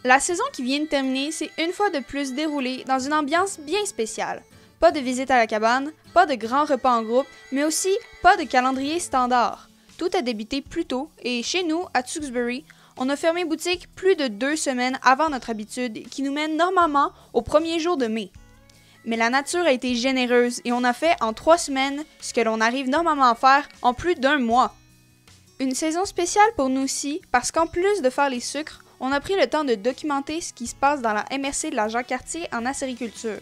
La saison qui vient de terminer s'est une fois de plus déroulée dans une ambiance bien spéciale. Pas de visite à la cabane, pas de grands repas en groupe, mais aussi pas de calendrier standard. Tout a débuté plus tôt et chez nous, à Tewksbury, on a fermé boutique plus de 2 semaines avant notre habitude qui nous mène normalement au premier jour de mai. Mais la nature a été généreuse et on a fait en 3 semaines ce que l'on arrive normalement à faire en plus d'1 mois. Une saison spéciale pour nous aussi parce qu'en plus de faire les sucres, on a pris le temps de documenter ce qui se passe dans la MRC de la Jacques-Cartier en acériculture.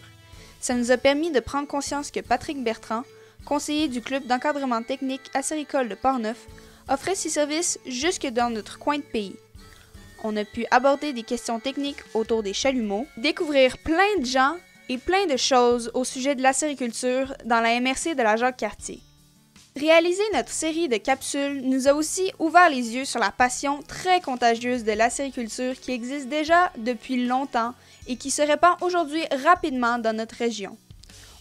Ça nous a permis de prendre conscience que Patrick Bertrand, conseiller du club d'encadrement technique acéricole de Portneuf, offrait ses services jusque dans notre coin de pays. On a pu aborder des questions techniques autour des chalumeaux, découvrir plein de gens et plein de choses au sujet de l'acériculture dans la MRC de la Jacques-Cartier. Réaliser notre série de capsules nous a aussi ouvert les yeux sur la passion très contagieuse de l'acériculture qui existe déjà depuis longtemps et qui se répand aujourd'hui rapidement dans notre région.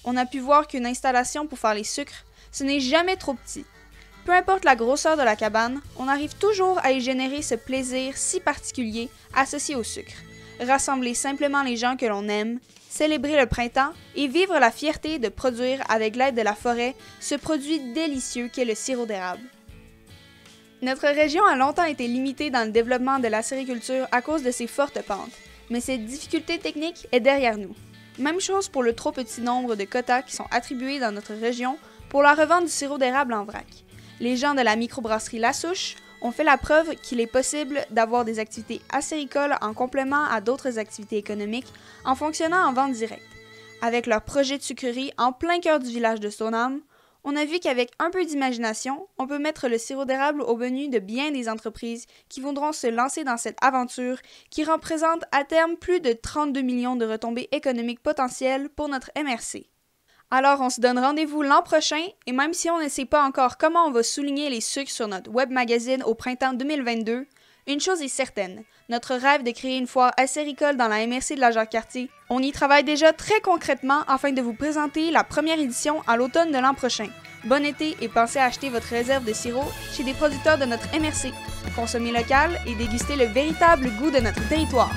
On a pu voir qu'une installation pour faire les sucres, ce n'est jamais trop petit. Peu importe la grosseur de la cabane, on arrive toujours à y générer ce plaisir si particulier associé au sucre. Rassembler simplement les gens que l'on aime, célébrer le printemps et vivre la fierté de produire avec l'aide de la forêt ce produit délicieux qu'est le sirop d'érable. Notre région a longtemps été limitée dans le développement de l'acériculture à cause de ses fortes pentes, mais cette difficulté technique est derrière nous. Même chose pour le trop petit nombre de quotas qui sont attribués dans notre région pour la revente du sirop d'érable en vrac. Les gens de la microbrasserie La Souche ont fait la preuve qu'il est possible d'avoir des activités acéricoles en complément à d'autres activités économiques en fonctionnant en vente directe. Avec leur projet de sucrerie en plein cœur du village de Stoneham, on a vu qu'avec un peu d'imagination, on peut mettre le sirop d'érable au menu de bien des entreprises qui voudront se lancer dans cette aventure qui représente à terme plus de 32 millions de retombées économiques potentielles pour notre MRC. Alors, on se donne rendez-vous l'an prochain et même si on ne sait pas encore comment on va souligner les sucres sur notre web magazine au printemps 2022, une chose est certaine, notre rêve de créer une foire acéricole dans la MRC de la Jacques-Cartier, on y travaille déjà très concrètement afin de vous présenter la première édition à l'automne de l'an prochain. Bon été et pensez à acheter votre réserve de sirop chez des producteurs de notre MRC. Consommez local et dégustez le véritable goût de notre territoire.